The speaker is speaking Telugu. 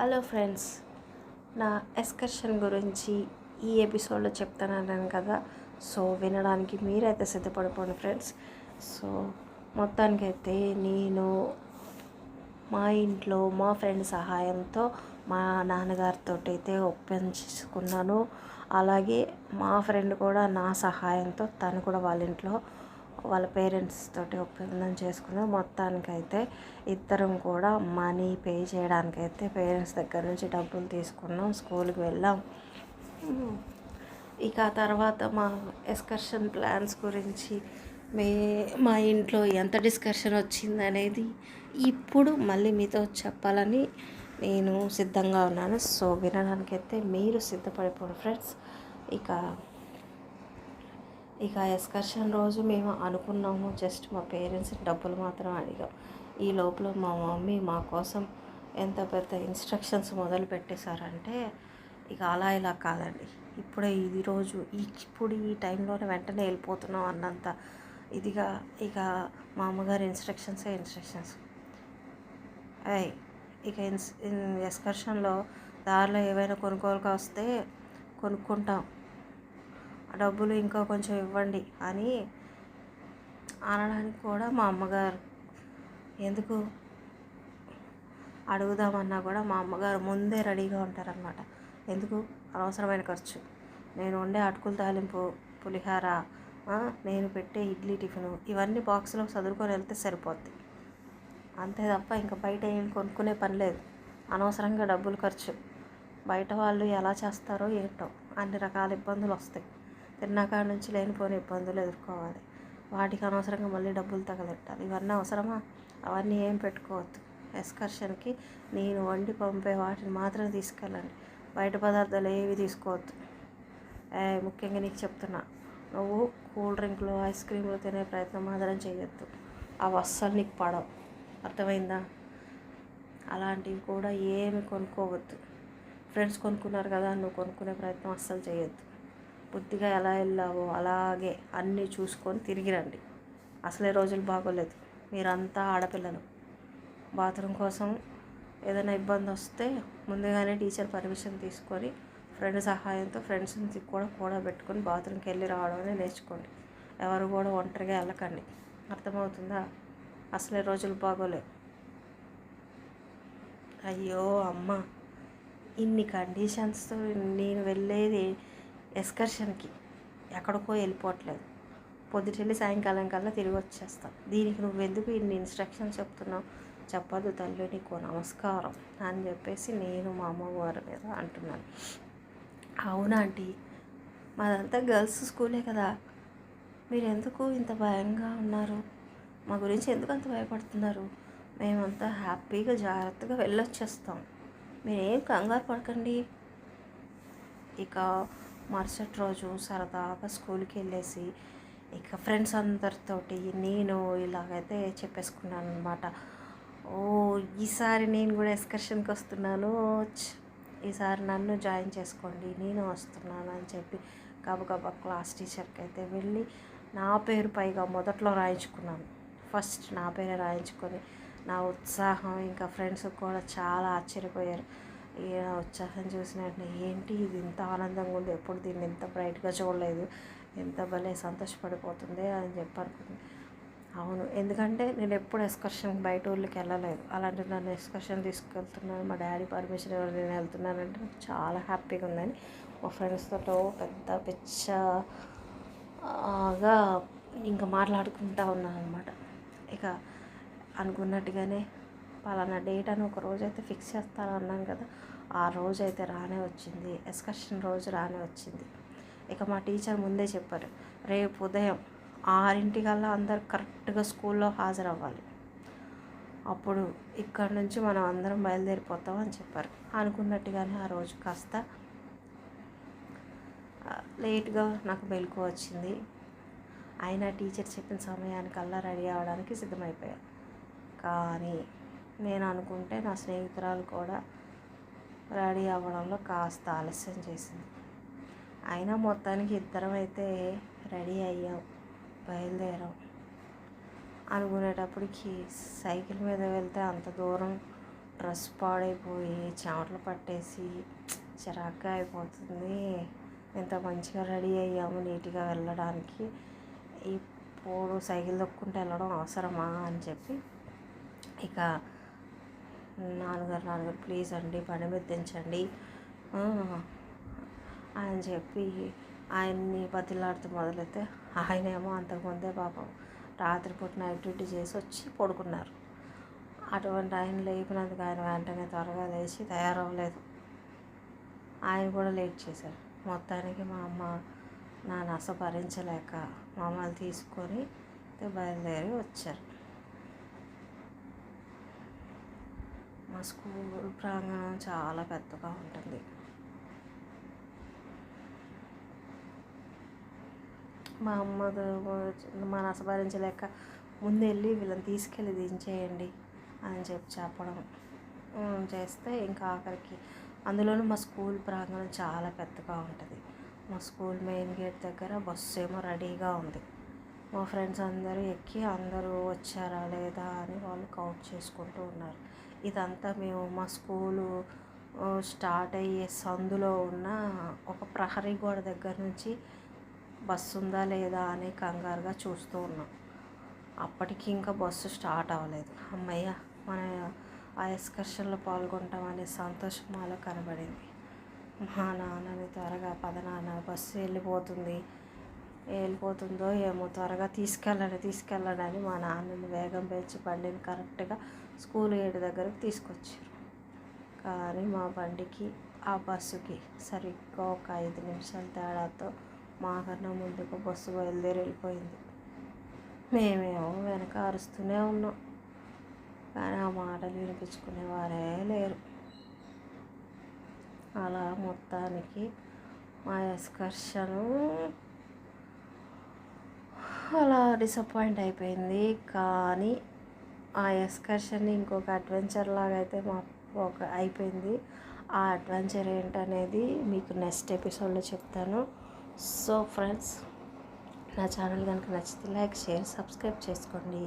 హలో ఫ్రెండ్స్, నా ఎక్స్కర్షన్ గురించి ఈ ఎపిసోడ్లో చెప్తానన్నాను కదా. సో వినడానికి మీరైతే సిద్ధపడిపోండి ఫ్రెండ్స్. సో మొత్తానికైతే నేను మా ఇంట్లో మా ఫ్రెండ్ సహాయంతో మా నాన్నగారితో అయితే ఒప్పించుకున్నాను. అలాగే మా ఫ్రెండ్ కూడా నా సహాయంతో తను కూడా వాళ్ళ ఇంట్లో వాళ్ళ పేరెంట్స్ తోటి ఒప్పందం చేసుకున్నాం. మొత్తానికైతే ఇద్దరం కూడా మనీ పే చేయడానికైతే పేరెంట్స్ దగ్గర నుంచి డబ్బులు తీసుకున్నాం. స్కూల్కి వెళ్ళాం. ఇక తర్వాత మా ఎక్స్కర్షన్ ప్లాన్స్ గురించి మా ఇంట్లో ఎంత డిస్కషన్ వచ్చింది అనేది ఇప్పుడు మళ్ళీ మీతో చెప్పాలని నేను సిద్ధంగా ఉన్నాను. సో వినడానికైతే మీరు సిద్ధపడిపోండి ఫ్రెండ్స్. ఇక ఎక్స్కర్షన్ రోజు మేము అనుకున్నాము, జస్ట్ మా పేరెంట్స్ డబ్బులు మాత్రం అడిగాం. ఈ లోపల మా మమ్మీ మా కోసం ఎంత పెద్ద ఇన్స్ట్రక్షన్స్ మొదలు పెట్టేశారంటే, ఇక అలా ఇలా కాదండి, ఇప్పుడే ఇప్పుడు ఈ టైంలోనే వెంటనే వెళ్ళిపోతున్నాం అన్నంత ఇదిగా ఇక మా అమ్మగారి ఇన్స్ట్రక్షన్స్. ఇక ఎక్స్కర్షన్లో దారిలో ఏవైనా కొనుక్కోవాల్సి వస్తే కొనుక్కుంటాం, డబ్బులు ఇంకా కొంచెం ఇవ్వండి అని అనడానికి కూడా మా అమ్మగారు ఎందుకు అడుగుదామన్నా కూడా మా అమ్మగారు ముందే రెడీగా ఉంటారనమాట. ఎందుకు అనవసరమైన ఖర్చు, నేను వండే అటుకుల తాలింపు, పులిహార, నేను పెట్టే ఇడ్లీ టిఫిను ఇవన్నీ బాక్స్లో చదువుకొని వెళ్తే సరిపోద్ది, అంతే తప్ప ఇంకా బయట ఏం కొనుక్కునే పని లేదు. అనవసరంగా డబ్బులు ఖర్చు, బయట వాళ్ళు ఎలా చేస్తారో ఏంటో అన్ని రకాల ఇబ్బందులు వస్తాయి. తిన్నాకాడ నుంచి లేనిపోని ఇబ్బందులు ఎదుర్కోవాలి, వాటికి అనవసరంగా మళ్ళీ డబ్బులు తగలెట్టాలి. ఇవన్నీ అవసరమా? అవన్నీ ఏం పెట్టుకోవద్దు. ఎక్స్కర్షన్కి నేను వండి పంపే వాటిని మాత్రం తీసుకెళ్ళండి, బయట పదార్థాలు ఏవి తీసుకోవద్దు. ముఖ్యంగా నీకు చెప్తున్నా, నువ్వు కూల్ డ్రింక్లు ఐస్ క్రీమ్లు తినే ప్రయత్నం మాత్రం చేయొద్దు, అవి అస్సలు నీకు పడవు, అర్థమైందా? అలాంటివి కూడా ఏమి కొనుక్కోవద్దు. ఫ్రెండ్స్ కొనుక్కున్నారు కదా నువ్వు కొనుక్కునే ప్రయత్నం అస్సలు చేయొద్దు. బుద్ధిగా ఎలా వెళ్ళావో అలాగే అన్నీ చూసుకొని తిరిగి రండి. అసలే రోజులు బాగోలేదు, మీరంతా ఆడపిల్లలు. బాత్రూమ్ కోసం ఏదైనా ఇబ్బంది వస్తే ముందుగానే టీచర్ పర్మిషన్ తీసుకొని ఫ్రెండ్ సహాయంతో ఫ్రెండ్స్ని కూడా పెట్టుకొని బాత్రూమ్కి వెళ్ళి రావడమే నేర్చుకోండి. ఎవరు కూడా ఒంటరిగా వెళ్ళకండి, అర్థమవుతుందా? అసలే రోజులు బాగోలేవు. అయ్యో అమ్మ, ఇన్ని కండిషన్స్తో నేను వెళ్ళేది ఎక్స్కర్షన్కి, ఎక్కడికో వెళ్ళిపోవట్లేదు. పొద్దుటెళ్ళి సాయంకాలం కల్లా తిరిగి వచ్చేస్తాం. దీనికి నువ్వెందుకు ఇన్ని ఇన్స్ట్రక్షన్స్ చెప్తున్నావు? చెప్పదు తల్లి, నీకు నమస్కారం అని చెప్పేసి నేను మా అమ్మవారి మీద అంటున్నాను. అవునా ఆంటీ, మాదంతా గర్ల్స్ స్కూలే కదా, మీరు ఎందుకు ఇంత భయంగా ఉన్నారు? మా గురించి ఎందుకు అంత భయపడుతున్నారు? మేమంతా హ్యాపీగా జాగ్రత్తగా వెళ్ళొచ్చేస్తాం, మీరేం కంగారు పడకండి. ఇక మరుసటి రోజు సరదాగా స్కూల్కి వెళ్ళేసి ఇక ఫ్రెండ్స్ అందరితోటి నేను ఇలాగైతే చెప్పేసుకున్నాను అనమాట. ఈసారి నేను కూడా ఎక్స్కర్షన్కి వస్తున్నాను, ఈసారి నన్ను జాయిన్ చేసుకోండి, నేను వస్తున్నాను అని చెప్పి గబగబా క్లాస్ టీచర్కి అయితే వెళ్ళి నా పేరు పైగా మొదట్లో రాయించుకున్నాను. ఫస్ట్ నా పేరే రాయించుకొని నా ఉత్సాహం ఇంకా ఫ్రెండ్స్ కూడా చాలా ఆశ్చర్యపోయారు. ఈయన ఉత్సాహం చూసినట్టు ఏంటి ఇది ఇంత ఆనందంగా ఉంది, ఎప్పుడు దీన్ని ఇంత బ్రైట్గా చూడలేదు, ఎంత భలే సంతోషపడిపోతుంది అని చెప్పి అనుకుంది. అవును, ఎందుకంటే నేను ఎప్పుడు ఎక్స్కర్షన్ బయట ఊళ్ళకి వెళ్ళలేదు, అలాంటి నన్ను ఎక్స్కర్షన్ తీసుకెళ్తున్నాను, మా డాడీ పర్మిషన్ ఎవరు నేను వెళ్తున్నానంటే నాకు చాలా హ్యాపీగా ఉందని మా ఫ్రెండ్స్తో పెద్ద పిచ్చగా ఇంకా మాట్లాడుకుంటూ ఉన్నాను అనమాట. ఇక అనుకున్నట్టుగానే పలానా డేట్ అని ఒక రోజు అయితే ఫిక్స్ చేస్తాను అన్నాను కదా, ఆ రోజు అయితే రానే వచ్చింది, ఎక్స్కర్షన్ రోజు రానే వచ్చింది. ఇక మా టీచర్ ముందే చెప్పారు, రేపు ఉదయం 6 అందరు కరెక్ట్గా స్కూల్లో హాజరవ్వాలి, అప్పుడు ఇక్కడ నుంచి మనం అందరం బయలుదేరిపోతాం అని చెప్పారు. అనుకున్నట్టుగానే ఆ రోజు కాస్త లేట్గా నాకు మెలకువ వచ్చింది. అయినా టీచర్ చెప్పిన సమయానికల్లా రెడీ అవ్వడానికి సిద్ధమైపోయాను. కానీ నేను అనుకుంటే నా స్నేహితురాలు కూడా రెడీ అవ్వడంలో కాస్త ఆలస్యం చేసింది. అయినా మొత్తానికి ఇద్దరం అయితే రెడీ అయ్యాం, బయలుదేరాం. అనుకునేటప్పటికి సైకిల్ మీద వెళ్తే అంత దూరం డ్రెస్ పాడైపోయి చెమటలు పట్టేసి చిరాగ్గా అయిపోతుంది. ఎంత మంచిగా రెడీ అయ్యాము నీట్గా వెళ్ళడానికి, ఇప్పుడు సైకిల్ తొక్కుంటూ వెళ్ళడం అవసరమా అని చెప్పి ఇక నాన్నగారు ప్లీజ్ అండి బండి మీద దించండి అని చెప్పి ఆయన్ని బతిలాడుతూ మొదలైతే ఆయనేమో అంతకుముందే పాపం రాత్రిపూట నైట్ డ్యూటీ చేసి వచ్చి పడుకున్నారు. అటువంటి ఆయన లేపినందుకు ఆయన వెంటనే త్వరగా లేచి తయారవ్వలేదు. ఆయన కూడా లేట్ చేశారు. మొత్తానికి మా అమ్మ నా నస భరించలేక మమ్మల్ని తీసుకొని బయలుదేరి వచ్చారు. మా స్కూల్ ప్రాంగణం చాలా పెద్దగా ఉంటుంది. మా అమ్మ మా నస భరించలేక ముందు వెళ్ళి వీళ్ళని తీసుకెళ్ళి దించేయండి అని చెప్పడం చేస్తే ఇంకా ఆఖరికి అందులోనూ మా స్కూల్ ప్రాంగణం చాలా పెద్దగా ఉంటుంది. మా స్కూల్ మెయిన్ గేట్ దగ్గర బస్సు ఏమో రెడీగా ఉంది. మా ఫ్రెండ్స్ అందరూ ఎక్కి అందరూ వచ్చారా లేదా అని వాళ్ళు కౌంట్ చేసుకుంటూ ఉన్నారు. ఇదంతా మేము మా స్కూలు స్టార్ట్ అయ్యే సందులో ఉన్న ఒక ప్రహరీ గోడ దగ్గర నుంచి బస్సు ఉందా లేదా అని కంగారుగా చూస్తూ ఉన్నాం. అప్పటికి ఇంకా బస్సు స్టార్ట్ అవ్వలేదు. అమ్మయ్య మన ఆ ఎక్స్కర్షన్లో పాల్గొంటామనే సంతోషం మాలో కనబడింది. మా నాన్నని త్వరగా పద నాన్న బస్సు వెళ్ళిపోతుందో ఏమో త్వరగా తీసుకెళ్ళండి అని మా నాన్నని వేగం పెంచి బండిని కరెక్ట్గా స్కూల్ గేట్ దగ్గరకు తీసుకొచ్చారు. కానీ మా బండికి ఆ బస్సుకి సరిగ్గా ఒక 5 నిమిషాల తేడాతో మాకన్నా ముందుకు బస్సు బయలుదేరి వెళ్ళిపోయింది. మేమేమో వెనక అరుస్తూనే ఉన్నాం, కానీ ఆ మాటలు వినిపించుకునేవారే లేరు. అలా మొత్తానికి మా ఎక్స్కర్షను అలా డిసప్పాయింట్ అయిపోయింది. కానీ ఆ ఎక్స్కర్షన్ని ఇంకొక అడ్వెంచర్ లాగా అయితే అయిపోయింది. ఆ అడ్వెంచర్ ఏంటనేది మీకు నెక్స్ట్ ఎపిసోడ్లో చెప్తాను. సో ఫ్రెండ్స్, నా ఛానల్ కనుక నచ్చితే లైక్, షేర్, సబ్స్క్రైబ్ చేసుకోండి.